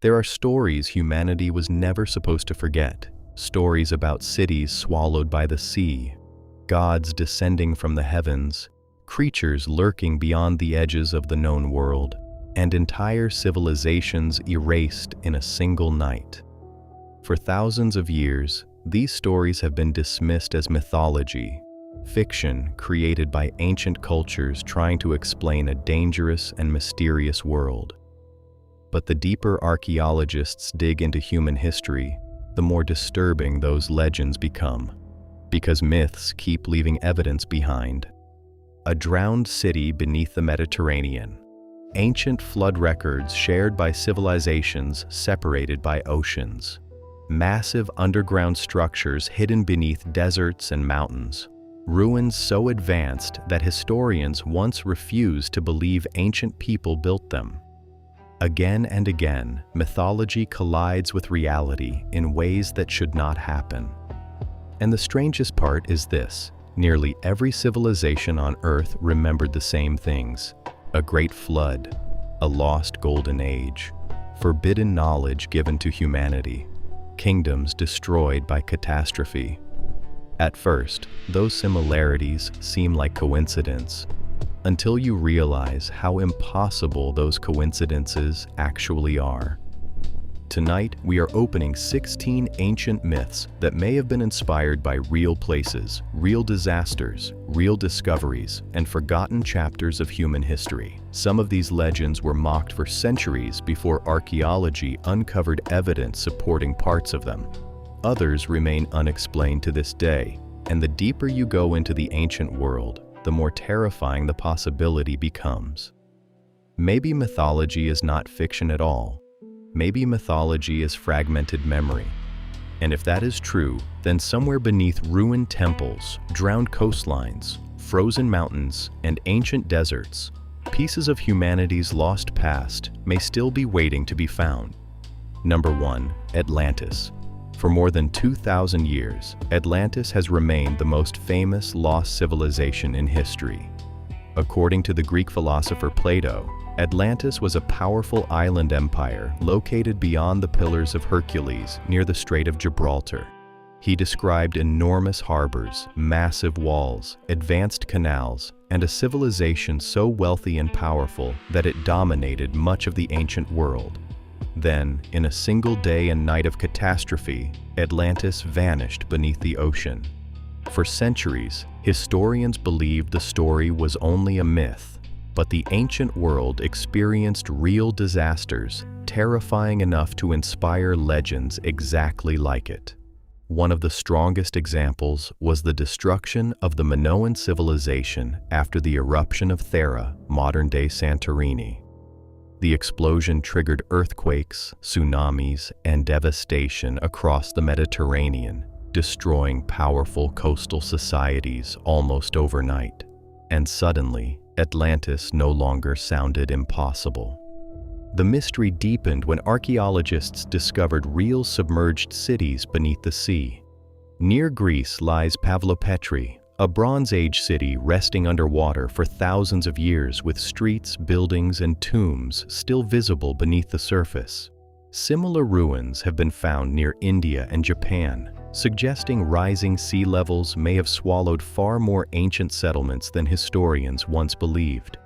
There are stories humanity was never supposed to forget, stories about cities swallowed by the sea, gods descending from the heavens, creatures lurking beyond the edges of the known world, and entire civilizations erased in a single night. For thousands of years, these stories have been dismissed as mythology, fiction created by ancient cultures trying to explain a dangerous and mysterious world. But the deeper archaeologists dig into human history, the more disturbing those legends become, because myths keep leaving evidence behind. A drowned city beneath the Mediterranean, ancient flood records shared by civilizations separated by oceans, massive underground structures hidden beneath deserts and mountains, ruins so advanced that historians once refused to believe ancient people built them. Again and again, mythology collides with reality in ways that should not happen. And the strangest part is this: nearly every civilization on Earth remembered the same things: a great flood, a lost golden age, forbidden knowledge given to humanity, kingdoms destroyed by catastrophe. At first, those similarities seem like coincidence, until you realize how impossible those coincidences actually are. Tonight, we are opening 16 ancient myths that may have been inspired by real places, real disasters, real discoveries, and forgotten chapters of human history. Some of these legends were mocked for centuries before archaeology uncovered evidence supporting parts of them. Others remain unexplained to this day, and the deeper you go into the ancient world, the more terrifying the possibility becomes. Maybe mythology is not fiction at all. Maybe mythology is fragmented memory. And if that is true, then somewhere beneath ruined temples, drowned coastlines, frozen mountains, and ancient deserts, pieces of humanity's lost past may still be waiting to be found. Number 1. Atlantis. For more than 2,000 years, Atlantis has remained the most famous lost civilization in history. According to the Greek philosopher Plato, Atlantis was a powerful island empire located beyond the Pillars of Hercules near the Strait of Gibraltar. He described enormous harbors, massive walls, advanced canals, and a civilization so wealthy and powerful that it dominated much of the ancient world. Then, in a single day and night of catastrophe, Atlantis vanished beneath the ocean. For centuries, historians believed the story was only a myth. But the ancient world experienced real disasters, terrifying enough to inspire legends exactly like it. One of the strongest examples was the destruction of the Minoan civilization after the eruption of Thera, modern-day Santorini. The explosion triggered earthquakes, tsunamis, and devastation across the Mediterranean, destroying powerful coastal societies almost overnight. And suddenly, Atlantis no longer sounded impossible. The mystery deepened when archaeologists discovered real submerged cities beneath the sea. Near Greece lies Pavlopetri, a Bronze Age city resting underwater for thousands of years with streets, buildings, and tombs still visible beneath the surface. Similar ruins have been found near India and Japan, suggesting rising sea levels may have swallowed far more ancient settlements than historians once believed.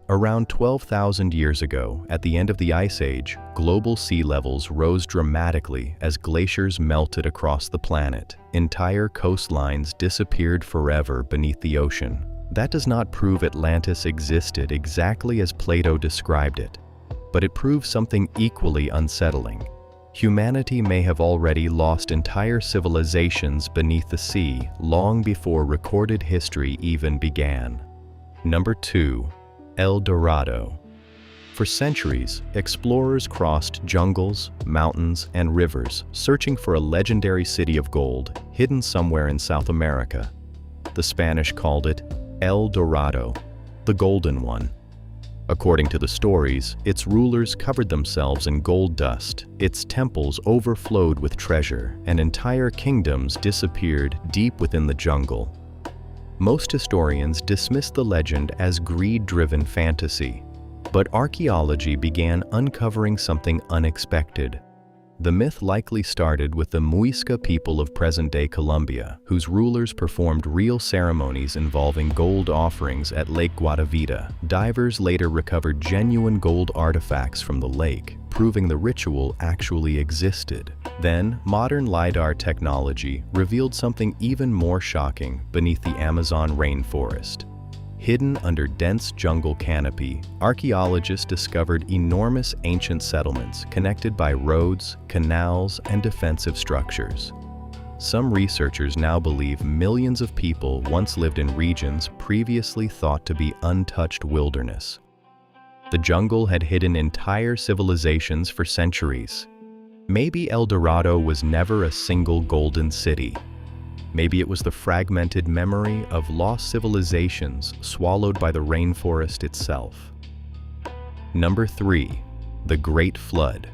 Around 12,000 years ago, at the end of the Ice Age, global sea levels rose dramatically as glaciers melted across the planet. Entire coastlines disappeared forever beneath the ocean. That does not prove Atlantis existed exactly as Plato described it, but it proves something equally unsettling. Humanity may have already lost entire civilizations beneath the sea long before recorded history even began. Number 2. El Dorado. For centuries, explorers crossed jungles, mountains, and rivers searching for a legendary city of gold hidden somewhere in South America. The Spanish called it El Dorado, the Golden One. According to the stories, its rulers covered themselves in gold dust, its temples overflowed with treasure, and entire kingdoms disappeared deep within the jungle. Most historians dismiss the legend as greed-driven fantasy, But archaeology began uncovering something unexpected. The myth likely started with the Muisca people of present-day Colombia, whose rulers performed real ceremonies involving gold offerings at Lake Guatavita. Divers later recovered genuine gold artifacts from the lake, proving the ritual actually existed. Then, modern LiDAR technology revealed something even more shocking beneath the Amazon rainforest. Hidden under dense jungle canopy, archaeologists discovered enormous ancient settlements connected by roads, canals, and defensive structures. Some researchers now believe millions of people once lived in regions previously thought to be untouched wilderness. The jungle had hidden entire civilizations for centuries. Maybe El Dorado was never a single golden city. Maybe it was the fragmented memory of lost civilizations swallowed by the rainforest itself. Number 3. The Great Flood.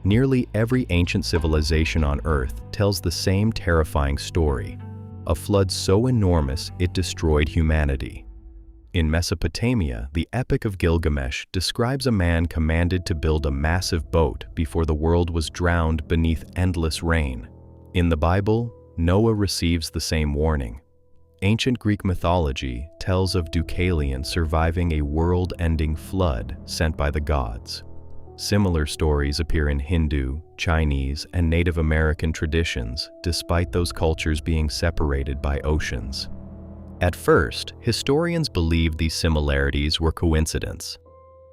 Nearly every ancient civilization on Earth tells the same terrifying story: a flood so enormous it destroyed humanity. In Mesopotamia, the Epic of Gilgamesh describes a man commanded to build a massive boat before the world was drowned beneath endless rain. In the Bible, Noah receives the same warning. Ancient Greek mythology tells of Deucalion surviving a world-ending flood sent by the gods. Similar stories appear in Hindu, Chinese, and Native American traditions, despite those cultures being separated by oceans. At first, historians believed these similarities were coincidence.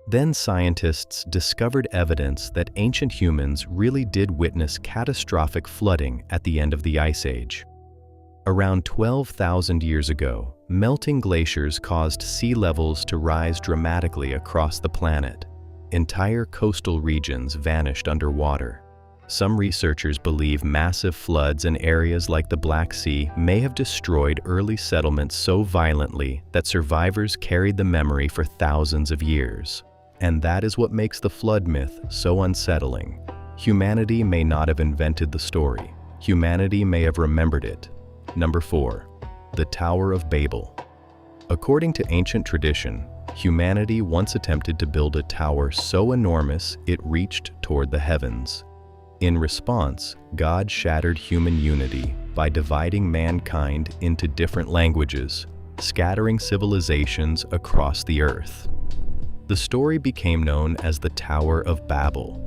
Then scientists discovered evidence that ancient humans really did witness catastrophic flooding at the end of the Ice Age. Around 12,000 years ago, melting glaciers caused sea levels to rise dramatically across the planet. Entire coastal regions vanished underwater. Some researchers believe massive floods in areas like the Black Sea may have destroyed early settlements so violently that survivors carried the memory for thousands of years. And that is what makes the flood myth so unsettling. Humanity may not have invented the story. Humanity may have remembered it. Number 4. The Tower of Babel. According to ancient tradition, humanity once attempted to build a tower so enormous it reached toward the heavens. In response, God shattered human unity by dividing mankind into different languages, scattering civilizations across the earth. The story became known as the Tower of Babel.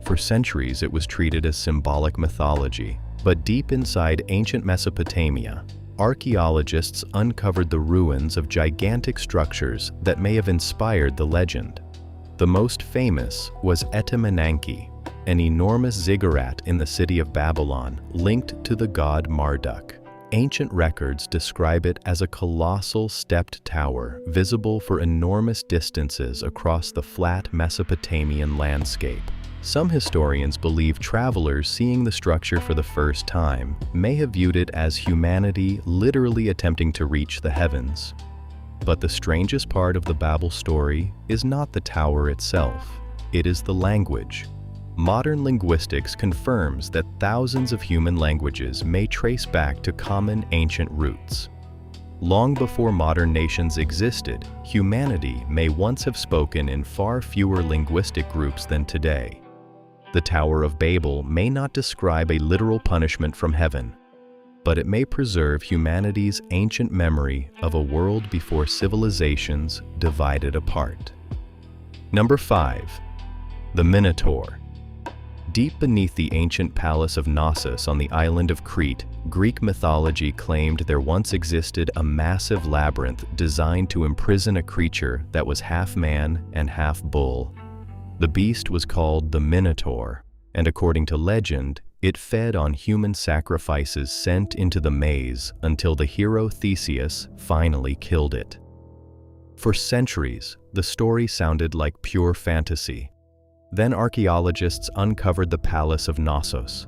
For centuries, it was treated as symbolic mythology, but deep inside ancient Mesopotamia, archaeologists uncovered the ruins of gigantic structures that may have inspired the legend. The most famous was Etemenanke, an enormous ziggurat in the city of Babylon linked to the god Marduk. Ancient records describe it as a colossal stepped tower visible for enormous distances across the flat Mesopotamian landscape. Some historians believe travelers seeing the structure for the first time may have viewed it as humanity literally attempting to reach the heavens. But the strangest part of the Babel story is not the tower itself, it is the language. Modern linguistics confirms that thousands of human languages may trace back to common ancient roots. Long before modern nations existed, humanity may once have spoken in far fewer linguistic groups than today. The Tower of Babel may not describe a literal punishment from heaven, but it may preserve humanity's ancient memory of a world before civilizations divided apart. Number 5. The Minotaur. Deep beneath the ancient palace of Knossos on the island of Crete, Greek mythology claimed there once existed a massive labyrinth designed to imprison a creature that was half man and half bull. The beast was called the Minotaur, and according to legend, it fed on human sacrifices sent into the maze until the hero Theseus finally killed it. For centuries, the story sounded like pure fantasy. Then archaeologists uncovered the palace of Knossos.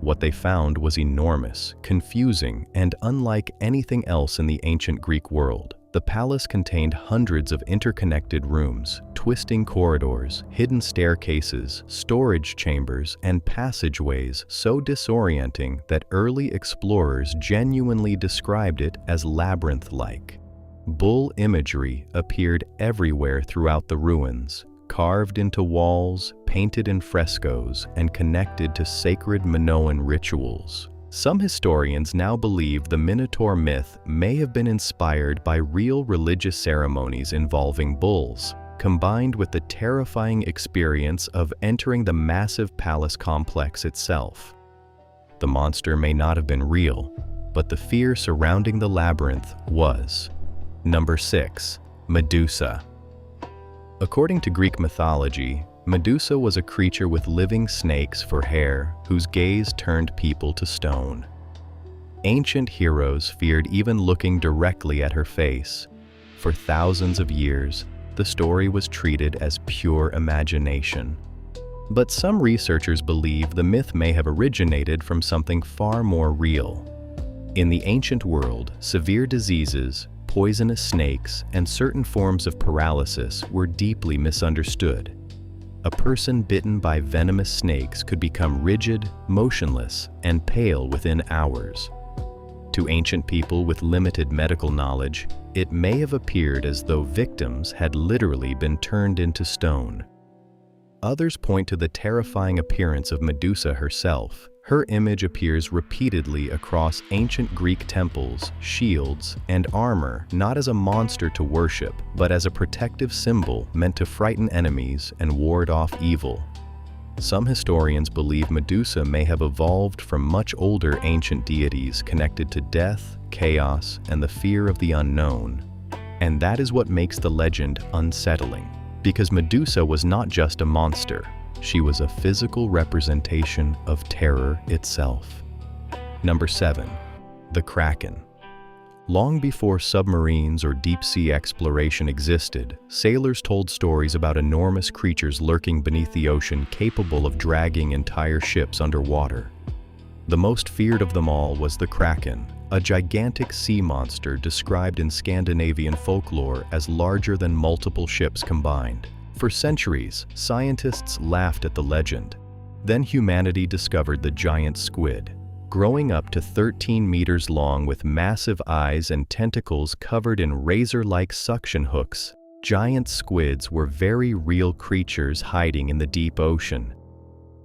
What they found was enormous, confusing, and unlike anything else in the ancient Greek world. The palace contained hundreds of interconnected rooms, twisting corridors, hidden staircases, storage chambers, and passageways so disorienting that early explorers genuinely described it as labyrinth-like. Bull imagery appeared everywhere throughout the ruins, carved into walls, painted in frescoes, and connected to sacred Minoan rituals. Some historians now believe the Minotaur myth may have been inspired by real religious ceremonies involving bulls, combined with the terrifying experience of entering the massive palace complex itself. The monster may not have been real, but the fear surrounding the labyrinth was. Number 6. Medusa. According to Greek mythology, Medusa was a creature with living snakes for hair whose gaze turned people to stone. Ancient heroes feared even looking directly at her face. For thousands of years, the story was treated as pure imagination. But some researchers believe the myth may have originated from something far more real. In the ancient world, severe diseases, poisonous snakes, and certain forms of paralysis were deeply misunderstood. A person bitten by venomous snakes could become rigid, motionless, and pale within hours. To ancient people with limited medical knowledge, it may have appeared as though victims had literally been turned into stone. Others point to the terrifying appearance of Medusa herself. Her image appears repeatedly across ancient Greek temples, shields, and armor, not as a monster to worship, but as a protective symbol meant to frighten enemies and ward off evil. Some historians believe Medusa may have evolved from much older ancient deities connected to death, chaos, and the fear of the unknown. And that is what makes the legend unsettling, because Medusa was not just a monster. She was a physical representation of terror itself. Number 7. The Kraken. Long before submarines or deep-sea exploration existed, sailors told stories about enormous creatures lurking beneath the ocean capable of dragging entire ships underwater. The most feared of them all was the Kraken, a gigantic sea monster described in Scandinavian folklore as larger than multiple ships combined. For centuries, scientists laughed at the legend. Then humanity discovered the giant squid. Growing up to 13 meters long with massive eyes and tentacles covered in razor-like suction hooks, giant squids were very real creatures hiding in the deep ocean.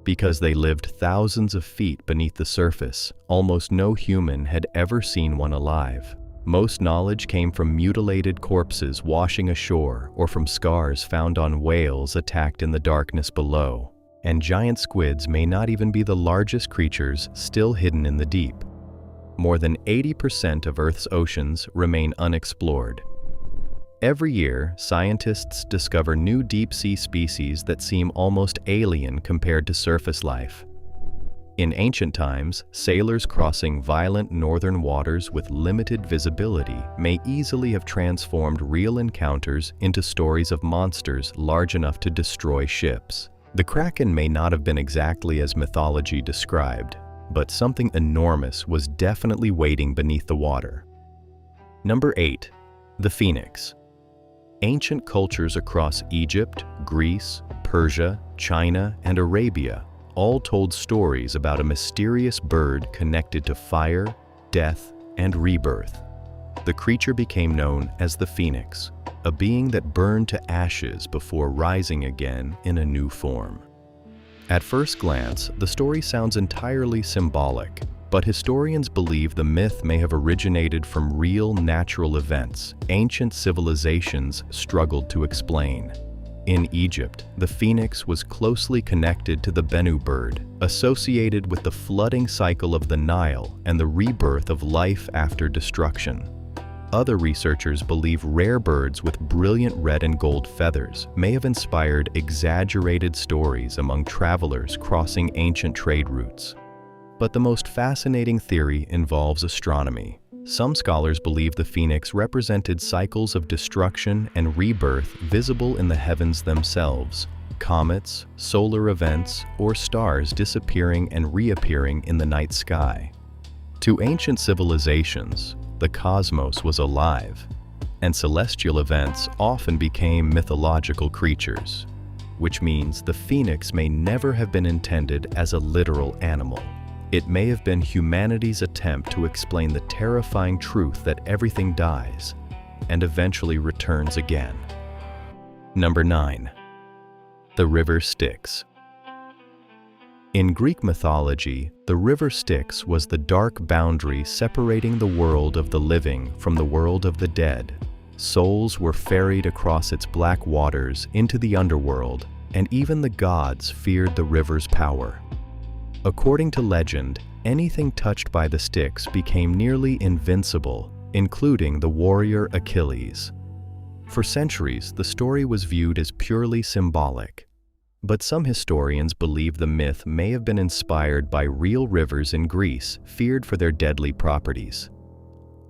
Because they lived thousands of feet beneath the surface, almost no human had ever seen one alive. Most knowledge came from mutilated corpses washing ashore or from scars found on whales attacked in the darkness below. And giant squids may not even be the largest creatures still hidden in the deep. More than 80% of Earth's oceans remain unexplored. Every year, scientists discover new deep-sea species that seem almost alien compared to surface life. In ancient times, sailors crossing violent northern waters with limited visibility may easily have transformed real encounters into stories of monsters large enough to destroy ships. The Kraken may not have been exactly as mythology described, but something enormous was definitely waiting beneath the water. Number 8. The Phoenix. Ancient cultures across Egypt, Greece, Persia, China, and Arabia all told stories about a mysterious bird connected to fire, death, and rebirth. The creature became known as the Phoenix, a being that burned to ashes before rising again in a new form. At first glance, the story sounds entirely symbolic, but historians believe the myth may have originated from real natural events ancient civilizations struggled to explain. In Egypt, the phoenix was closely connected to the Bennu bird, associated with the flooding cycle of the Nile and the rebirth of life after destruction. Other researchers believe rare birds with brilliant red and gold feathers may have inspired exaggerated stories among travelers crossing ancient trade routes. But the most fascinating theory involves astronomy. Some scholars believe the phoenix represented cycles of destruction and rebirth visible in the heavens themselves, comets, solar events, or stars disappearing and reappearing in the night sky. To ancient civilizations, the cosmos was alive, and celestial events often became mythological creatures, which means the phoenix may never have been intended as a literal animal. It may have been humanity's attempt to explain the terrifying truth that everything dies, and eventually returns again. Number 9. The River Styx. In Greek mythology, the River Styx was the dark boundary separating the world of the living from the world of the dead. Souls were ferried across its black waters into the underworld, and even the gods feared the river's power. According to legend, anything touched by the Styx became nearly invincible, including the warrior Achilles. For centuries, the story was viewed as purely symbolic, but some historians believe the myth may have been inspired by real rivers in Greece feared for their deadly properties.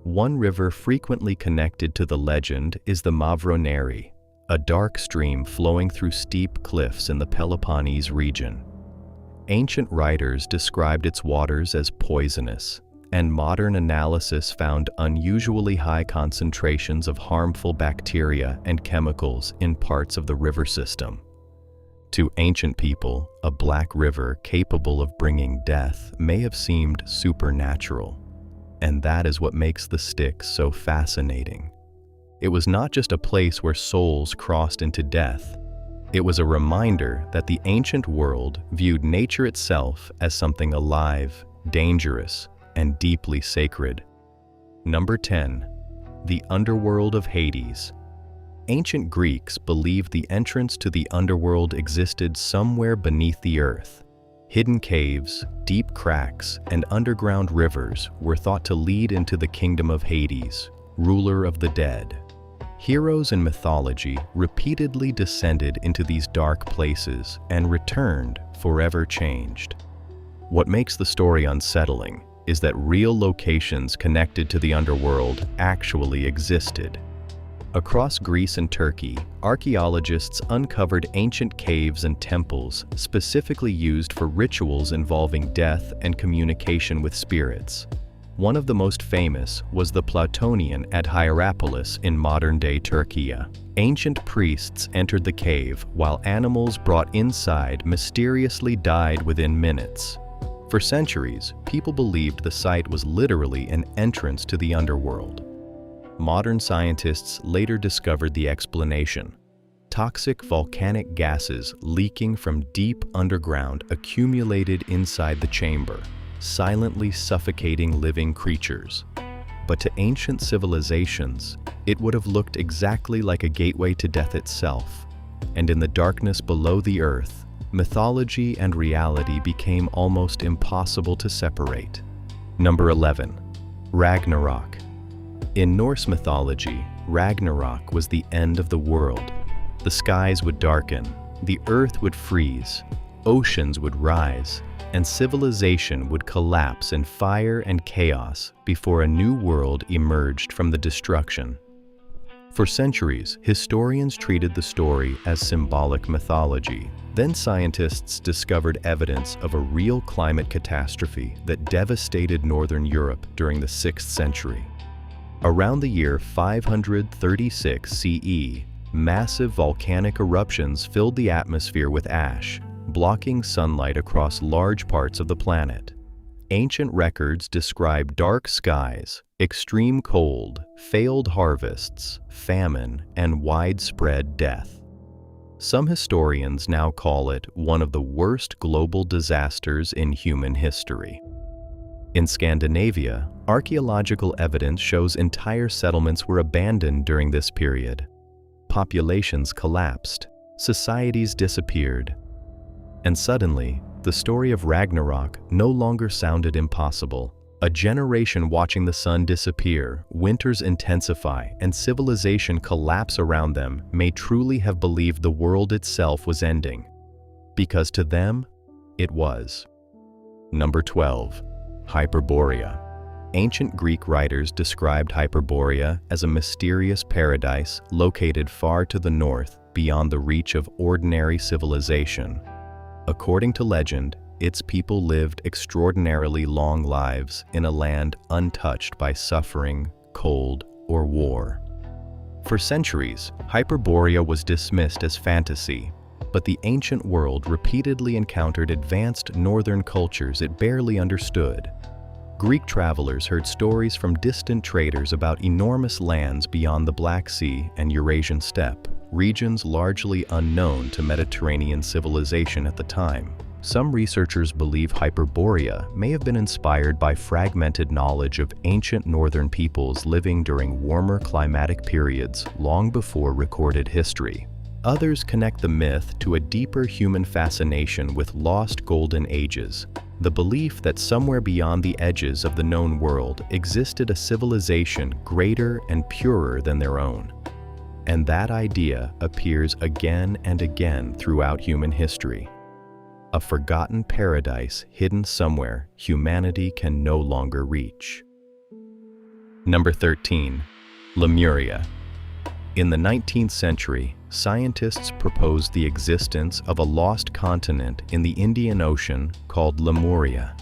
One river frequently connected to the legend is the Mavroneri, a dark stream flowing through steep cliffs in the Peloponnese region. Ancient writers described its waters as poisonous, and modern analysis found unusually high concentrations of harmful bacteria and chemicals in parts of the river system. To ancient people, a black river capable of bringing death may have seemed supernatural, and that is what makes the Styx so fascinating. It was not just a place where souls crossed into death. It was a reminder that the ancient world viewed nature itself as something alive, dangerous, and deeply sacred. Number 10. The Underworld of Hades. Ancient Greeks believed the entrance to the underworld existed somewhere beneath the earth. Hidden caves, deep cracks, and underground rivers were thought to lead into the kingdom of Hades, ruler of the dead. Heroes in mythology repeatedly descended into these dark places and returned forever changed. What makes the story unsettling is that real locations connected to the underworld actually existed. Across Greece and Turkey, archaeologists uncovered ancient caves and temples specifically used for rituals involving death and communication with spirits. One of the most famous was the Plutonian at Hierapolis in modern-day Turkey. Ancient priests entered the cave while animals brought inside mysteriously died within minutes. For centuries, people believed the site was literally an entrance to the underworld. Modern scientists later discovered the explanation. Toxic volcanic gases leaking from deep underground accumulated inside the chamber, silently suffocating living creatures. But to ancient civilizations, it would have looked exactly like a gateway to death itself. And in the darkness below the earth, mythology and reality became almost impossible to separate. Number 11. Ragnarok. In Norse mythology, Ragnarok was the end of the world. The skies would darken, the earth would freeze, oceans would rise, and civilization would collapse in fire and chaos before a new world emerged from the destruction. For centuries, historians treated the story as symbolic mythology. Then scientists discovered evidence of a real climate catastrophe that devastated northern Europe during the 6th century. Around the year 536 CE, massive volcanic eruptions filled the atmosphere with ash, blocking sunlight across large parts of the planet. Ancient records describe dark skies, extreme cold, failed harvests, famine, and widespread death. Some historians now call it one of the worst global disasters in human history. In Scandinavia, archaeological evidence shows entire settlements were abandoned during this period. Populations collapsed, societies disappeared, and suddenly, the story of Ragnarok no longer sounded impossible. A generation watching the sun disappear, winters intensify, and civilization collapse around them may truly have believed the world itself was ending. Because to them, it was. Number 12. Hyperborea. Ancient Greek writers described Hyperborea as a mysterious paradise located far to the north, beyond the reach of ordinary civilization. According to legend, its people lived extraordinarily long lives in a land untouched by suffering, cold, or war. For centuries, Hyperborea was dismissed as fantasy, but the ancient world repeatedly encountered advanced northern cultures it barely understood. Greek travelers heard stories from distant traders about enormous lands beyond the Black Sea and Eurasian steppe, regions largely unknown to Mediterranean civilization at the time. Some researchers believe Hyperborea may have been inspired by fragmented knowledge of ancient northern peoples living during warmer climatic periods long before recorded history. Others connect the myth to a deeper human fascination with lost golden ages, the belief that somewhere beyond the edges of the known world existed a civilization greater and purer than their own. And that idea appears again and again throughout human history. A forgotten paradise hidden somewhere humanity can no longer reach. Number 13. Lemuria. In the 19th century, scientists proposed the existence of a lost continent in the Indian Ocean called Lemuria.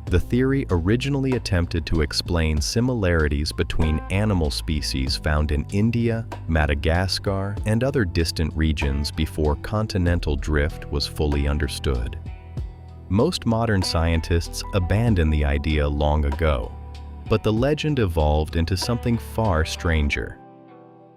The theory originally attempted to explain similarities between animal species found in India, Madagascar, and other distant regions before continental drift was fully understood. Most modern scientists abandoned the idea long ago, but the legend evolved into something far stranger.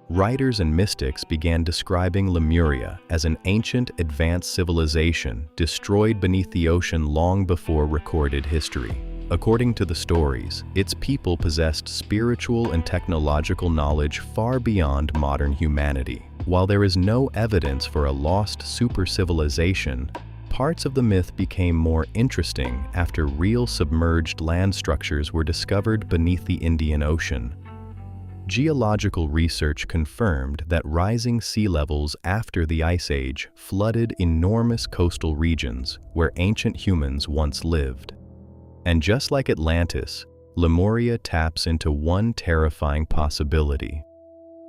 Writers and mystics began describing Lemuria as an ancient, advanced civilization destroyed beneath the ocean long before recorded history. According to the stories, its people possessed spiritual and technological knowledge far beyond modern humanity. While there is no evidence for a lost super-civilization, parts of the myth became more interesting after real submerged land structures were discovered beneath the Indian Ocean. Geological research confirmed that rising sea levels after the Ice Age flooded enormous coastal regions where ancient humans once lived. And just like Atlantis, Lemuria taps into one terrifying possibility.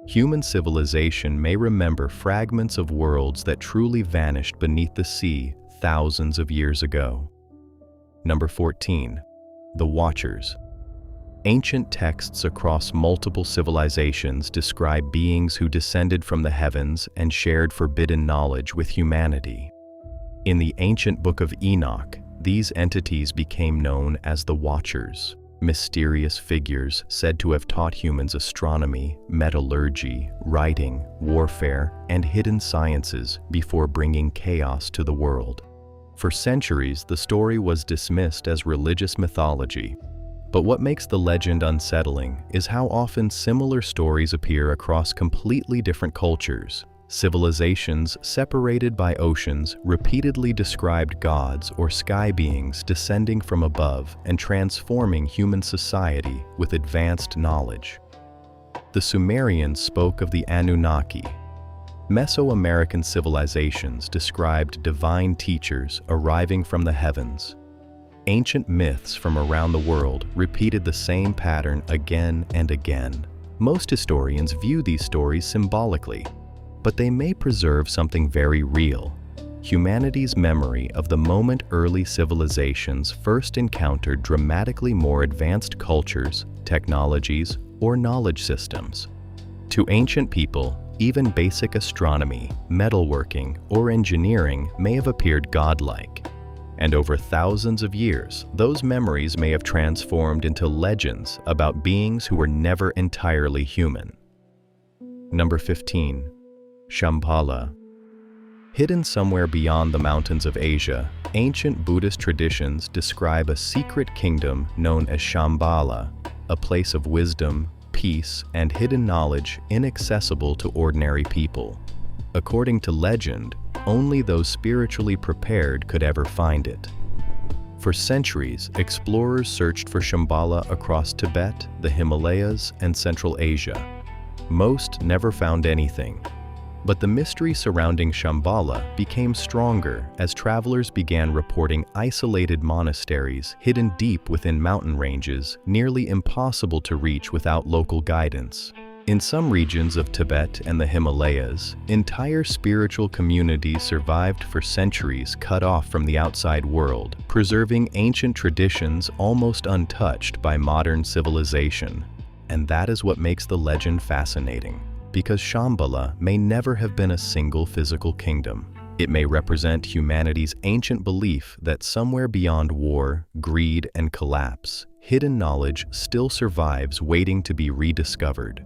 Human civilization may remember fragments of worlds that truly vanished beneath the sea thousands of years ago. Number 14. The Watchers. Ancient texts across multiple civilizations describe beings who descended from the heavens and shared forbidden knowledge with humanity. In the ancient Book of Enoch, these entities became known as the Watchers, mysterious figures said to have taught humans astronomy, metallurgy, writing, warfare, and hidden sciences before bringing chaos to the world. For centuries, the story was dismissed as religious mythology. But what makes the legend unsettling is how often similar stories appear across completely different cultures. Civilizations separated by oceans repeatedly described gods or sky beings descending from above and transforming human society with advanced knowledge. The Sumerians spoke of the Anunnaki. Mesoamerican civilizations described divine teachers arriving from the heavens. Ancient myths from around the world repeated the same pattern again and again. Most historians view these stories symbolically, but they may preserve something very real: humanity's memory of the moment early civilizations first encountered dramatically more advanced cultures, technologies, or knowledge systems. To ancient people, even basic astronomy, metalworking, or engineering may have appeared godlike. And over thousands of years, those memories may have transformed into legends about beings who were never entirely human. Number 15. Shambhala. Hidden somewhere beyond the mountains of Asia, ancient Buddhist traditions describe a secret kingdom known as Shambhala, a place of wisdom, peace, and hidden knowledge inaccessible to ordinary people. According to legend, only those spiritually prepared could ever find it. For centuries, explorers searched for Shambhala across Tibet, the Himalayas, and Central Asia. Most never found anything. But the mystery surrounding Shambhala became stronger as travelers began reporting isolated monasteries hidden deep within mountain ranges, nearly impossible to reach without local guidance. In some regions of Tibet and the Himalayas, entire spiritual communities survived for centuries cut off from the outside world, preserving ancient traditions almost untouched by modern civilization. And that is what makes the legend fascinating, because Shambhala may never have been a single physical kingdom. It may represent humanity's ancient belief that somewhere beyond war, greed, and collapse, hidden knowledge still survives waiting to be rediscovered.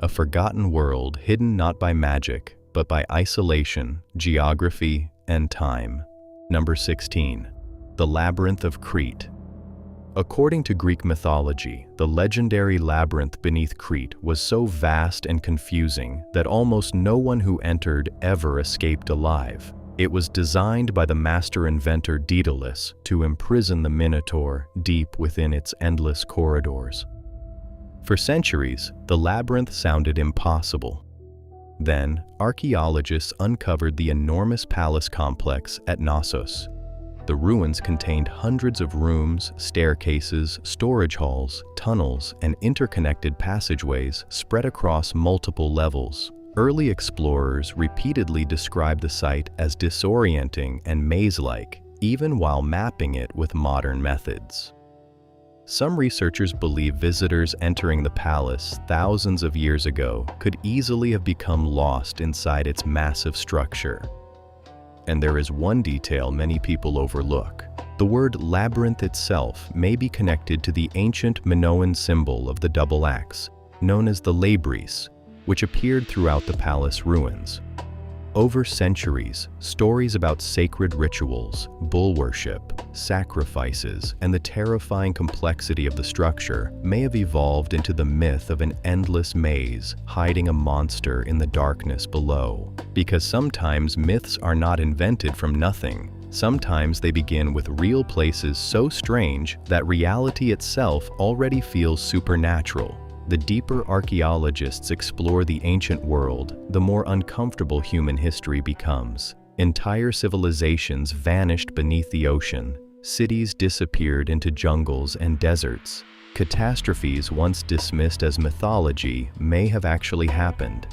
A forgotten world hidden not by magic, but by isolation, geography, and time. Number 16. The Labyrinth of Crete. According to Greek mythology, the legendary labyrinth beneath Crete was so vast and confusing that almost no one who entered ever escaped alive. It was designed by the master inventor Daedalus to imprison the Minotaur deep within its endless corridors. For centuries, the labyrinth sounded impossible. Then, archaeologists uncovered the enormous palace complex at Knossos. The ruins contained hundreds of rooms, staircases, storage halls, tunnels, and interconnected passageways spread across multiple levels. Early explorers repeatedly described the site as disorienting and maze-like, even while mapping it with modern methods. Some researchers believe visitors entering the palace thousands of years ago could easily have become lost inside its massive structure. And there is one detail many people overlook. The word labyrinth itself may be connected to the ancient Minoan symbol of the double axe, known as the labris, which appeared throughout the palace ruins. Over centuries, stories about sacred rituals, bull worship, sacrifices, and the terrifying complexity of the structure may have evolved into the myth of an endless maze hiding a monster in the darkness below. Because sometimes myths are not invented from nothing. Sometimes they begin with real places so strange that reality itself already feels supernatural. The deeper archaeologists explore the ancient world, the more uncomfortable human history becomes. Entire civilizations vanished beneath the ocean. Cities disappeared into jungles and deserts. Catastrophes once dismissed as mythology may have actually happened.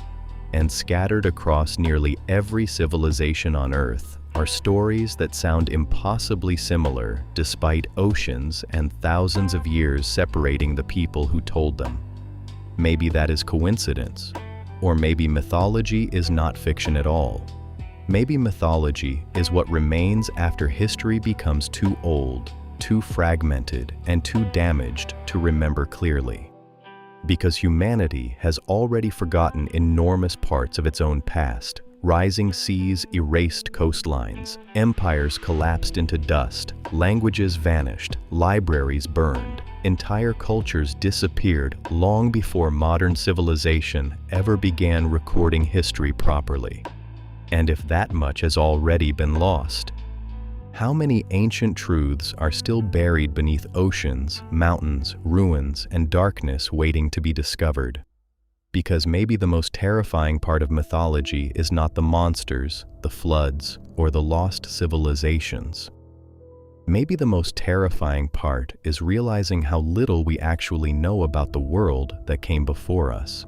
And scattered across nearly every civilization on Earth are stories that sound impossibly similar despite oceans and thousands of years separating the people who told them. Maybe that is coincidence, or maybe mythology is not fiction at all. Maybe mythology is what remains after history becomes too old, too fragmented, and too damaged to remember clearly. Because humanity has already forgotten enormous parts of its own past. Rising seas erased coastlines, empires collapsed into dust, languages vanished, libraries burned. Entire cultures disappeared long before modern civilization ever began recording history properly. And if that much has already been lost, how many ancient truths are still buried beneath oceans, mountains, ruins, and darkness waiting to be discovered? Because maybe the most terrifying part of mythology is not the monsters, the floods, or the lost civilizations. Maybe the most terrifying part is realizing how little we actually know about the world that came before us.